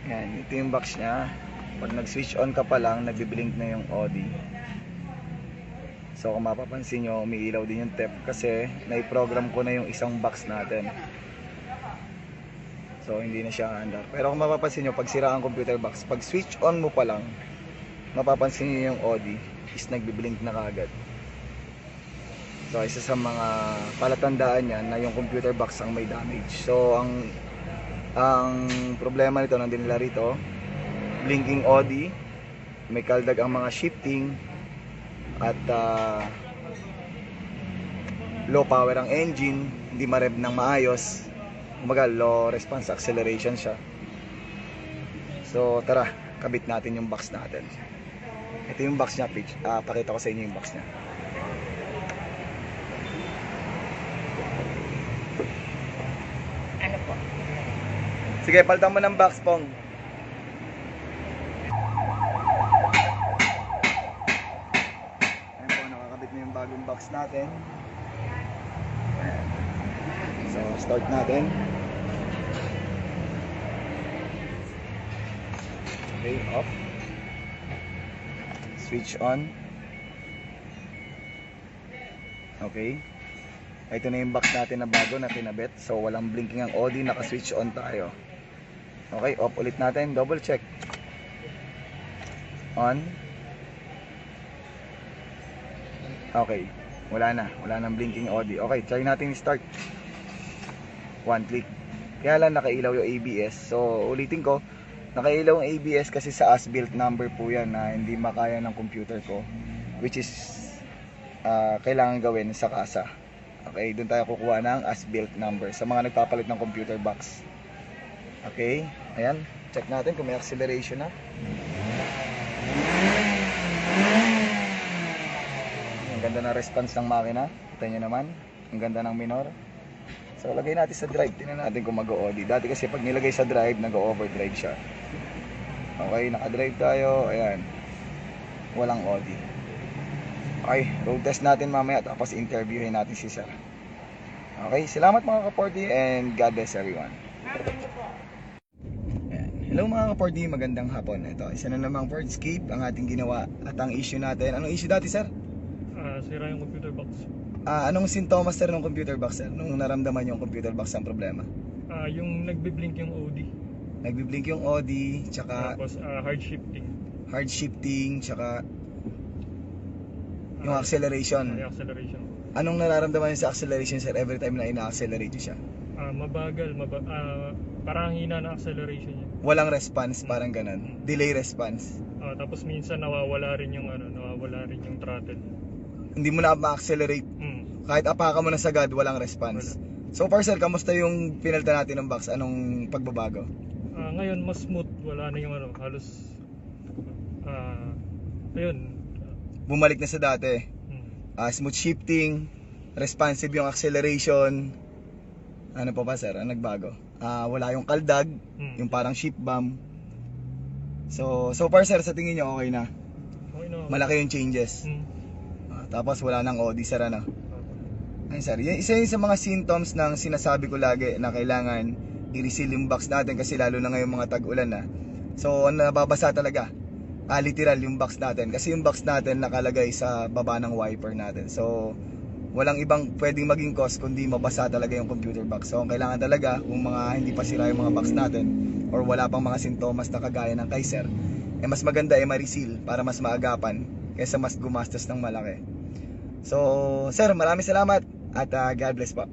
Yan, ito yung box niya. Pag nag-switch on ka pa lang, nagbi-blink na yung Audi. So kung mapapansin nyo, umiilaw din yung TEP kasi nai-program ko na yung isang box natin. So hindi na siya under. Pero kung mapapansin nyo, pag sira ang computer box, pag switch on mo pa lang, mapapansin nyo yung Audi is nagbi-blink na kagad. So isa sa mga palatandaan yan na yung computer box ang may damage. So ang problema nito, nandun nila rito, blinking Audi, may kaldag ang mga shifting, at low power ang engine, hindi ma-rev ng maayos, kumaga low response acceleration siya. So tara, kabit natin yung box natin. Ito yung box niya, Peach. Pakita ko sa inyo yung box niya. Ano po? Sige, palitan mo ng box, Pong. Ayan po, nakakabit na yung bagong box natin. Ayan. So, start natin. Okay, off. Switch on. Okay. Ito na yung box natin na bago na kinabit. So, walang blinking ang Audi, naka-switch on tayo. Okay, off ulit natin. Double check. On. Okay, wala na. Wala nang blinking Audi. Okay, try natin start. One click. Kaya lang nakailaw yung ABS. So, ulitin ko. Nakailaw ang ABS kasi sa as-built number po yan na hindi makaya ng computer ko. Which is, kailangan gawin sa kasa. Okay, doon tayo kukuha ng as-built number sa mga nagpapalit ng computer box. Okay, ayan. Check natin kung may acceleration na. Ang ganda ng response ng makina. Kita nyo naman. Ang ganda ng minor. So, lagay natin sa drive. Tingnan natin kung mag-o-Audi. Dati kasi pag nilagay sa drive, nag-overdrive siya. Okay, naka-drive tayo. Ayan. Walang Audi. Okay, road test natin mamaya. Tapos interviewin natin si Sir. Okay, salamat mga ka-40 and God bless everyone. Hello mga ka-4D, magandang hapon. Ito, isa na namang Fordscape ang ating ginawa. At ang issue natin, anong issue dati sir? Sira yung computer box. Anong sintomas sir ng computer box sir? Nung naramdaman yung computer box ang problema? Yung nagbi-blink yung OD. Nagbi-blink yung Audi, tsaka Tapos hard shifting. hard shifting, tsaka yung acceleration. Yung acceleration. Anong nararamdaman niyo sa acceleration sir every time na ina-accelerate siya? Mabagal, parang hina na acceleration niya. Walang response, parang ganun. Delay response. Tapos minsan nawawala rin yung throttle. Hindi mo na ma-accelerate. Kahit apakan mo na sagad, walang response. So far sir, kamusta yung pinalta natin ng box? Anong pagbabago? Ngayon mas smooth, wala na yung halos ayun. Bumalik na sa dati. Smooth shifting, responsive yung acceleration. Ano pa ba sir? Ang nagbago? Wala yung kaldag, yung parang shift bump. So far sir, sa tingin nyo okay na? Okay na. Malaki yung changes. Tapos wala nang Audi sir, ano? Ayun sir, isa yun sa mga symptoms ng sinasabi ko lagi na kailangan i-reseal yung box natin kasi lalo na ngayong mga tag-ulan na. So nababasa talaga. Literal yung box natin kasi yung box natin nakalagay sa baba ng wiper natin. So walang ibang pwedeng maging cause kundi mabasa talaga yung computer box. So ang kailangan talaga kung mga hindi pa sira yung mga box natin or wala pang mga sintomas na kagaya ng kay sir, mas maganda ma-reseal para mas maagapan kaysa mas gumastos ng malaki. So sir, maraming salamat at God bless po.